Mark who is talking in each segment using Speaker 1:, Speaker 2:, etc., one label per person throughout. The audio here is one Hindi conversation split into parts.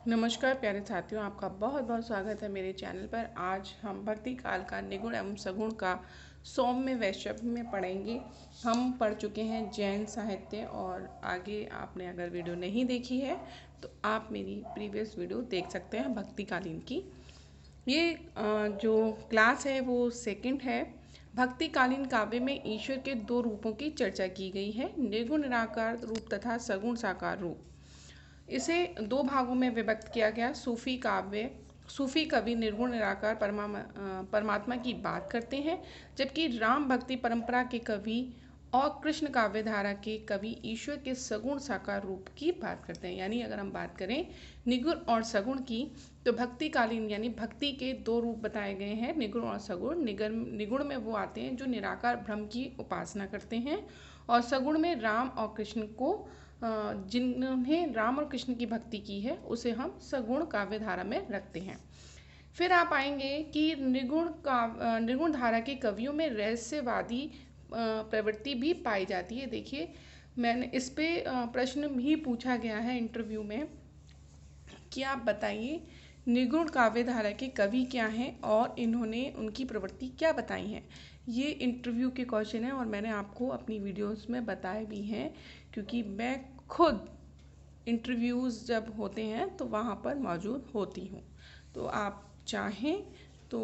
Speaker 1: नमस्कार प्यारे साथियों, आपका बहुत बहुत स्वागत है मेरे चैनल पर। आज हम भक्ति काल का निगुण एवं सगुण का सौम्य वैशव्य में पढ़ेंगे। हम पढ़ चुके हैं जैन साहित्य और आगे आपने अगर वीडियो नहीं देखी है तो आप मेरी प्रीवियस वीडियो देख सकते हैं भक्ति कालीन की। ये जो क्लास है वो सेकंड है। भक्ति कालीन काव्य में ईश्वर के दो रूपों की चर्चा की गई है, निर्गुण निराकार रूप तथा सगुण साकार रूप। इसे दो भागों में विभक्त किया गया। सूफी कवि निर्गुण निराकार परमात्मा की बात करते हैं, जबकि राम भक्ति परंपरा के कवि और कृष्ण काव्य धारा के कवि ईश्वर के सगुण साकार रूप की बात करते हैं। यानी अगर हम बात करें निगुण और सगुण की, तो भक्ति कालीन यानी भक्ति के दो रूप बताए गए हैं, निगुण और सगुण। निगुण में वो आते हैं जो निराकार ब्रह्म की उपासना करते हैं, और सगुण में राम और कृष्ण को जिन्होंने राम और कृष्ण की भक्ति की है उसे हम सगुण काव्य धारा में रखते हैं। फिर आप आएंगे कि निर्गुण धारा के कवियों में रहस्यवादी प्रवृत्ति भी पाई जाती है। देखिए, मैंने इस पे प्रश्न भी पूछा गया है इंटरव्यू में कि आप बताइए निर्गुण काव्य धारा के कवि क्या हैं और इन्होंने उनकी प्रवृत्ति क्या बताई है। ये इंटरव्यू के क्वेश्चन है और मैंने आपको अपनी वीडियोस में बताए भी हैं, क्योंकि मैं खुद इंटरव्यूज़ जब होते हैं तो वहाँ पर मौजूद होती हूँ। तो आप चाहें तो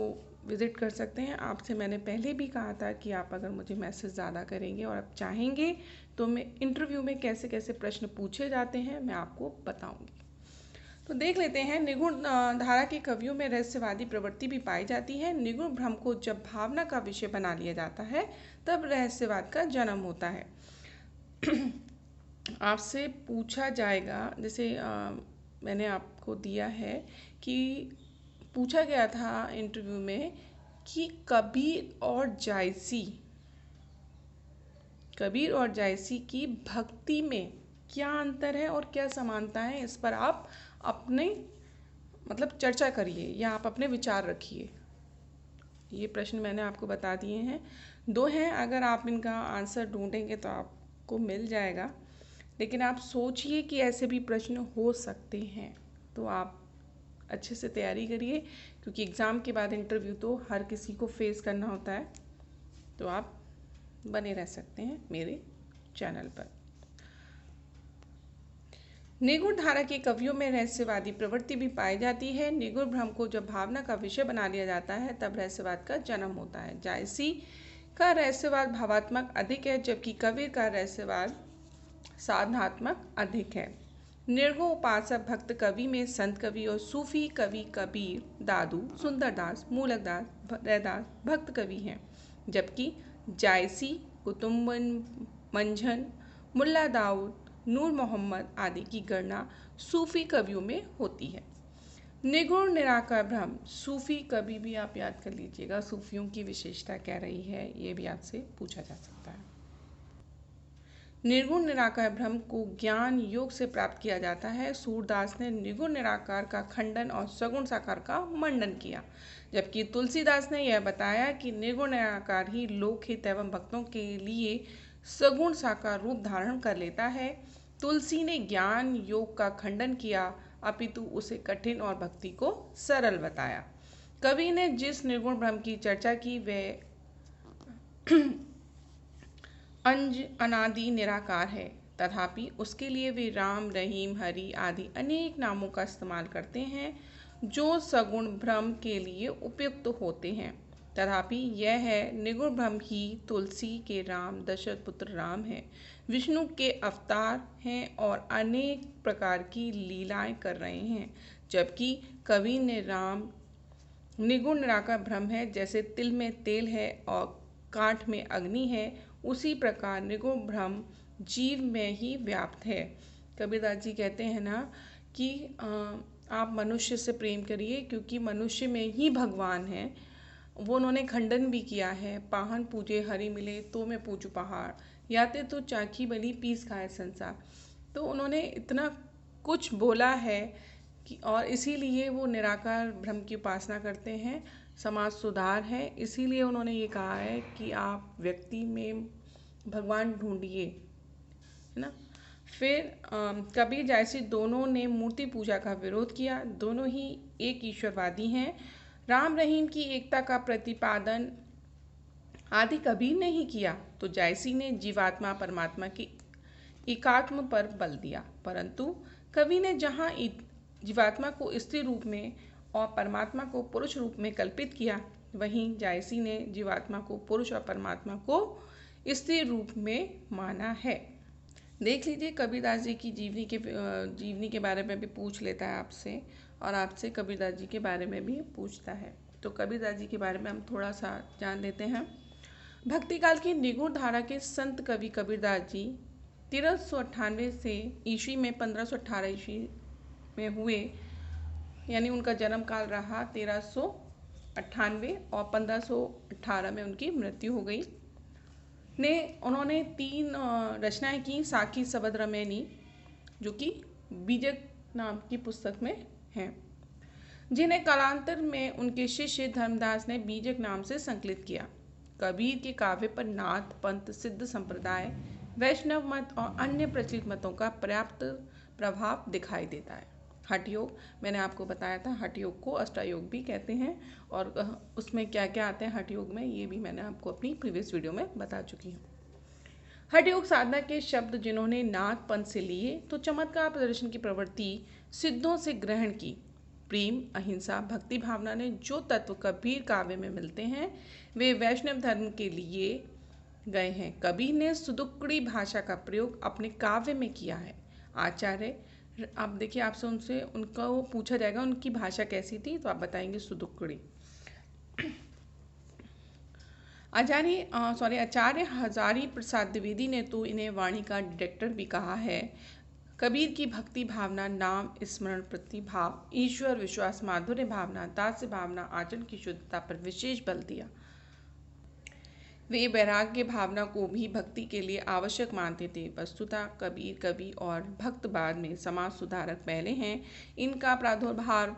Speaker 1: विज़िट कर सकते हैं। आपसे मैंने पहले भी कहा था कि आप अगर मुझे मैसेज ज़्यादा करेंगे और आप चाहेंगे तो मैं इंटरव्यू में कैसे कैसे प्रश्न पूछे जाते हैं मैं आपको बताऊँगी। तो देख लेते हैं, निगुण धारा के कवियों में रहस्यवादी प्रवृत्ति भी पाई जाती है। निगुण भ्रम को जब भावना का विषय बना लिया जाता है तब रहस्यवाद का जन्म होता है। आपसे पूछा जाएगा, जैसे मैंने आपको दिया है कि पूछा गया था इंटरव्यू में कि कबीर और जायसी की भक्ति में क्या अंतर है और क्या समानता है, इस पर आप अपने चर्चा करिए या आप अपने विचार रखिए। ये प्रश्न मैंने आपको बता दिए हैं, दो हैं। अगर आप इनका आंसर ढूंढेंगे तो आपको मिल जाएगा, लेकिन आप सोचिए कि ऐसे भी प्रश्न हो सकते हैं, तो आप अच्छे से तैयारी करिए, क्योंकि एग्ज़ाम के बाद इंटरव्यू तो हर किसी को फेस करना होता है। तो आप बने रह सकते हैं मेरे चैनल पर। निगुण धारा के कवियों में रहस्यवादी प्रवृत्ति भी पाई जाती है। निगुण भ्रम को जब भावना का विषय बना लिया जाता है तब रहस्यवाद का जन्म होता है। जायसी का रहस्यवाद भावात्मक अधिक है, जबकि कबीर का रहस्यवाद साधनात्मक अधिक है। निर्गुण उपासक भक्त कवि में संत कवि और सूफी कवि कबीर, दादू, सुंदरदास, मूलकदास, रैदास भक्त कवि हैं, जबकि जायसी, कुतुब मंझन, मुल्ला दाऊद, नूर मोहम्मद आदि की गणना सूफी कवियों में होती है। निगुण निराकार भ्रम, सूफी कवि भी आप याद कर लीजिएगा, सूफियों की विशेषता क्या रही है ये भी आपसे पूछा जा सकता है। निर्गुण निराकार ब्रह्म को ज्ञान योग से प्राप्त किया जाता है। सूरदास ने निर्गुण निराकार का खंडन और सगुण साकार का मंडन किया, जबकि तुलसीदास ने यह बताया कि निर्गुण निराकार ही लोकहित एवं भक्तों के लिए सगुण साकार रूप धारण कर लेता है। तुलसी ने ज्ञान योग का खंडन किया, अपितु उसे कठिन और भक्ति को सरल बताया। कवि ने जिस निर्गुण ब्रह्म की चर्चा की वह अनादि निराकार है, तथापि उसके लिए वे राम, रहीम, हरि आदि अनेक नामों का इस्तेमाल करते हैं जो सगुण ब्रह्म के लिए उपयुक्त होते हैं। तथापि यह है निगुण ब्रह्म ही तुलसी के राम, दशरथ पुत्र राम है, विष्णु के अवतार हैं और अनेक प्रकार की लीलाएं कर रहे हैं, जबकि कवि ने राम निगुण निराकार ब्रह्म है। जैसे तिल में तेल है और काठ में अग्नि है, उसी प्रकार निगुण ब्रह्म जीव में ही व्याप्त है। कबीरदास जी कहते हैं ना कि आप मनुष्य से प्रेम करिए, क्योंकि मनुष्य में ही भगवान है। वो उन्होंने खंडन भी किया है, पाहन पूजे हरि मिले तो मैं पूजू पहाड़, याते तो चाखी बलि पीस खाए संसार। तो उन्होंने इतना कुछ बोला है कि, और इसीलिए वो निराकार ब्रह्म की उपासना करते हैं, समाज सुधार है। इसीलिए उन्होंने ये कहा है कि आप व्यक्ति में भगवान ढूंढिए, है ना। फिर कबीर जायसी दोनों ने मूर्ति पूजा का विरोध किया। दोनों ही एक ईश्वरवादी हैं। राम रहीम की एकता का प्रतिपादन आदि कबीर ने ही किया तो जायसी ने जीवात्मा परमात्मा की एकात्म पर बल दिया। परंतु कवि ने जहाँ जीवात्मा को स्त्री रूप में और परमात्मा को पुरुष रूप में कल्पित किया, वहीं जायसी ने जीवात्मा को पुरुष और परमात्मा को स्त्री रूप में माना है। देख लीजिए, कबीरदास जी की जीवनी के बारे में भी पूछ लेता है आपसे, और आपसे कबीरदास जी के बारे में भी पूछता है। तो कबीरदास जी के बारे में हम थोड़ा सा जान लेते हैं। भक्ति काल की निगूढ़ धारा के संत कवि कबीरदास जी 1398 से ईस्वी में 1518 ईस्वी में हुए, यानी उनका जन्म काल रहा 1398 और 1518 में उनकी मृत्यु हो गई। उन्होंने 3 रचनाएं की। साखी सबद रमैनी, जो कि बीजक नाम की पुस्तक में हैं, जिन्हें कालांतर में उनके शिष्य धर्मदास ने बीजक नाम से संकलित किया। कबीर के काव्य पर नाथ पंथ, सिद्ध संप्रदाय, वैष्णव मत और अन्य प्रचलित मतों का पर्याप्त प्रभाव दिखाई देता है। हठ योग, मैंने आपको बताया था, हठ योग को अष्टायोग भी कहते हैं, और उसमें क्या क्या आते हैं हठ योग में, ये भी मैंने आपको अपनी प्रीवियस वीडियो में बता चुकी हूँ। हठ योग साधना के शब्द जिन्होंने नाथ पंथ से लिए तो चमत्कार प्रदर्शन की प्रवृत्ति सिद्धों से ग्रहण की। प्रेम, अहिंसा, भक्ति भावना ने जो तत्व कबीर काव्य में मिलते हैं वे वैष्णव धर्म के लिए गए हैं। कबीर ने सुदुक्कड़ी भाषा का प्रयोग अपने काव्य में किया है। आचार्य, आप देखिए, आपसे उनसे उनका वो पूछा जाएगा उनकी भाषा कैसी थी, तो आप बताएंगे सुदुक्कड़ी। आचार्य हजारी प्रसाद द्विवेदी ने तो इन्हें वाणी का डायरेक्टर भी कहा है। कबीर की भक्ति भावना, नाम स्मरण प्रतिभाव, ईश्वर विश्वास, माधुर्य भावना, दास्य भावना, आचरण की शुद्धता पर विशेष बल दिया। वे वैराग्य भावना को भी भक्ति के लिए आवश्यक मानते थे। वस्तुतः कबीर कवि और भक्त बाद में समाज सुधारक पहले हैं। इनका प्रादुर्भाव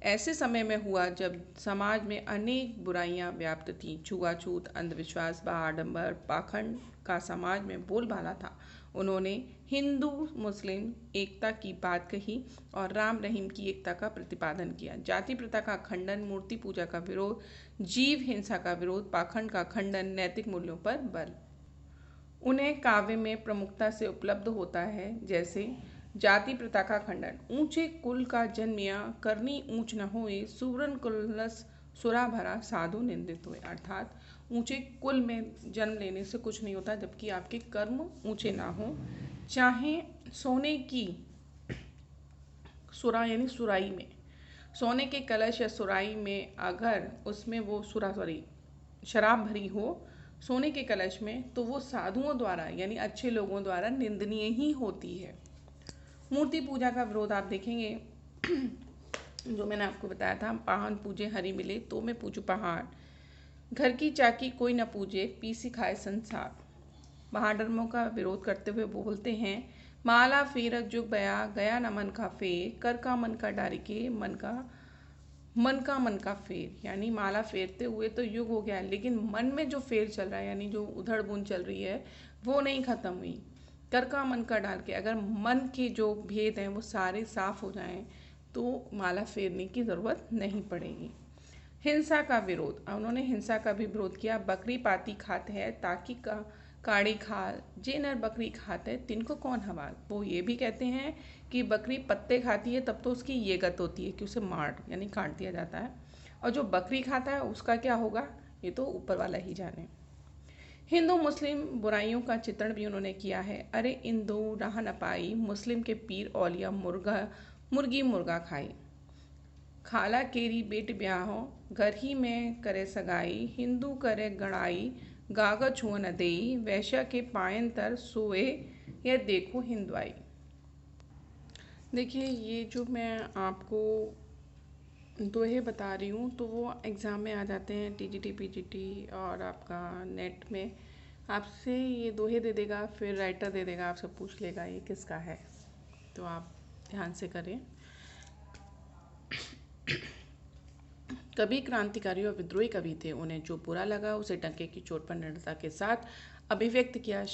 Speaker 1: ऐसे समय में हुआ जब समाज में अनेक बुराइयां व्याप्त थीं। छुआछूत, अंधविश्वास, आडंबर, पाखंड का समाज में बोलबाला था। उन्होंने हिंदू मुस्लिम एकता की बात कही और राम रहीम की एकता का प्रतिपादन किया। जाति प्रथा का खंडन, मूर्ति पूजा का विरोध, जीव हिंसा का विरोध, पाखंड का खंडन, नैतिक मूल्यों पर बल उन्हें काव्य में प्रमुखता से उपलब्ध होता है। जैसे जाति प्रथा का खंडन, ऊंचे कुल का जन्मिया करनी ऊंच न होए, सुवर्ण कुलस सुरा भरा साधु निंदित हुए। अर्थात ऊंचे कुल में जन्म लेने से कुछ नहीं होता, जबकि आपके कर्म ऊंचे ना हो। चाहे सोने की सुरा यानी सुराई में, सोने के कलश या सुराई में अगर उसमें वो शराब भरी हो सोने के कलश में, तो वो साधुओं द्वारा यानी अच्छे लोगों द्वारा निंदनीय ही होती है। मूर्ति पूजा का विरोध आप देखेंगे, जो मैंने आपको बताया था, पाहन पूजे हरि मिले तो मैं पूजू पहाड़, घर की चाकी कोई न पूजे, पी सिखाए संसार। महाधर्मों का विरोध करते हुए वो बोलते हैं, माला फेरत जुग बया, गया न मन का फेर, कर का मन का डारिके, मन का फेर। यानी माला फेरते हुए तो युग हो गया, लेकिन मन में जो फेर चल रहा है, यानी जो उधड़ बुन चल रही है, वो नहीं खत्म हुई। कर का मन का डाल के अगर मन के जो भेद हैं वो सारे साफ हो जाएं तो माला फेरने की ज़रूरत नहीं पड़ेगी। हिंसा का विरोध, उन्होंने हिंसा का भी विरोध किया। बकरी पाती खाते हैं ताकि काड़ी खाल, जे नर बकरी खाते हैं तिनको कौन हवाल। वो ये भी कहते हैं कि बकरी पत्ते खाती है तब तो उसकी ये गत होती है कि उसे मार यानी काट दिया जाता है, और जो बकरी खाता है उसका क्या होगा ये तो ऊपर वाला ही जाने। हिंदू मुस्लिम बुराइयों का चित्रण भी उन्होंने किया है। अरे इंदू रहा न पाई, मुस्लिम के पीर औलिया मुर्गी मुर्गा खाई, खाला केरी बेट ब्याहो, घर ही में करे सगाई, हिंदू करे गड़ाई, गागा छुआ न देई, वैश्या के पायन तर सोए, यह देखो हिंदवाई। देखिए, ये जो मैं आपको दोहे बता रही हूँ तो वो एग्ज़ाम में आ जाते हैं, टीजीटी पीजीटी और आपका नेट में आपसे ये दोहे दे देगा, फिर राइटर दे देगा, आपसे पूछ लेगा ये किसका है, तो आप ध्यान से करें। कभी क्रांतिकारी और विद्रोही कवि थे। उन्हें जो बुरा लगा उसे डंके की चोट पर निडरता के साथ अभिव्यक्त किया।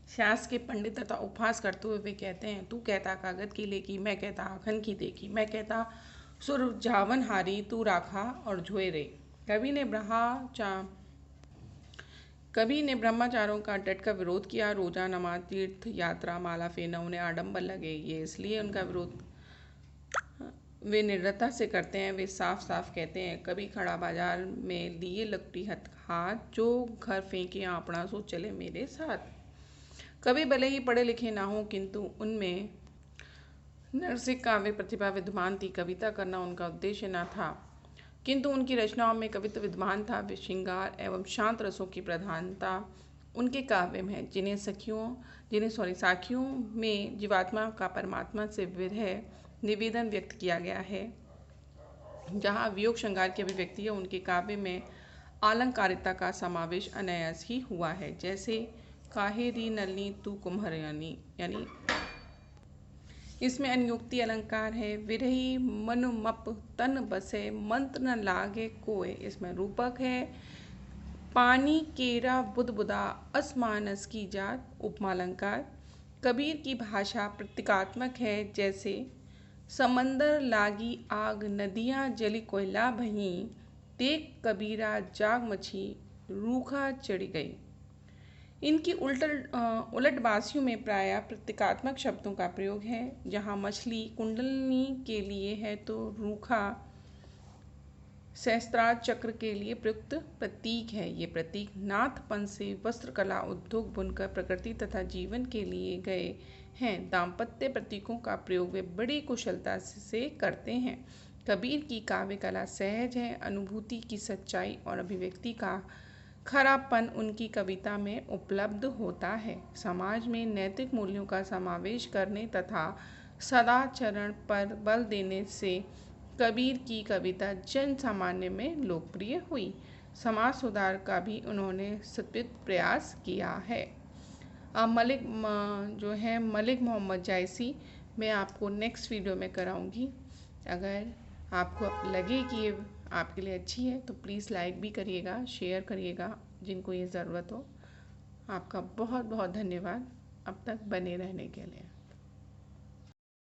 Speaker 1: शास्त्र के पंडित तथा उपहास करते हुए वे कहते हैं, तू कहता कागज की लेकी, मैं कहता आखन की देखी, मैं कहता सुरजावन हारी, तू राखा और झोए रे। कवि ने ब्रह्मचारों का डट कर विरोध किया। रोजा, नमाज, तीर्थ यात्रा, माला फेरना उन्हें आडंबर लगे। ये इसलिए उनका विरोध वे निर्दयता से करते हैं। वे साफ साफ कहते हैं, कभी खड़ा बाजार में लिए लकड़ी हाथ, जो घर फेंके आपना सो चले मेरे साथ। कभी भले ही पढ़े लिखे ना हो, किंतु उनमें नरसिक काव्य प्रतिभा विद्यमान थी। कविता करना उनका उद्देश्य न था, किंतु उनकी रचनाओं में कवित्व विद्यमान था। श्रृंगार एवं शांत रसों की प्रधानता उनके काव्य में है, जिन्हें साखियों में जीवात्मा का परमात्मा से विरह निवेदन व्यक्त किया गया है। जहाँ वियोग श्रृंगार की अभिव्यक्ति है, उनके काव्य में आलंकारिता का समावेश अनायास ही हुआ है। जैसे काहे री नलनी तू कुम्हरयानी, यानी इसमें अनुयुक्ति अलंकार है। विरही मन मप तन बसे, मंत्र न लागे कोय, इसमें रूपक है। पानी केरा बुदबुदा, असमानस की जात, उपमा अलंकार। कबीर की भाषा प्रतीकात्मक है। जैसे समंदर लागी आग, नदियाँ जली कोयला भही, देख कबीरा जाग मची, रूखा चढ़ी गई। इनकी उलटबाजियों में प्रायः प्रतीकात्मक शब्दों का प्रयोग है। जहाँ मछली कुंडलिनी के लिए है, तो रूखा सहस्त्रार चक्र के लिए प्रयुक्त प्रतीक है। ये प्रतीक नाथपन से वस्त्रकला, उद्योग, बुनकर, प्रकृति तथा जीवन के लिए गए हैं। दाम्पत्य प्रतीकों का प्रयोग वे बड़ी कुशलता से करते हैं। कबीर की काव्य कला सहज है। अनुभूति की सच्चाई और अभिव्यक्ति का खरापन उनकी कविता में उपलब्ध होता है। समाज में नैतिक मूल्यों का समावेश करने तथा सदाचरण पर बल देने से कबीर की कविता जन सामान्य में लोकप्रिय हुई। समाज सुधार का भी उन्होंने सत्वित प्रयास किया है। मलिक मोहम्मद जायसी मैं आपको नेक्स्ट वीडियो में कराऊंगी। अगर आपको लगे कि ये आपके लिए अच्छी है तो प्लीज़ लाइक भी करिएगा, शेयर करिएगा जिनको ये ज़रूरत हो। आपका बहुत बहुत धन्यवाद अब तक बने रहने के लिए।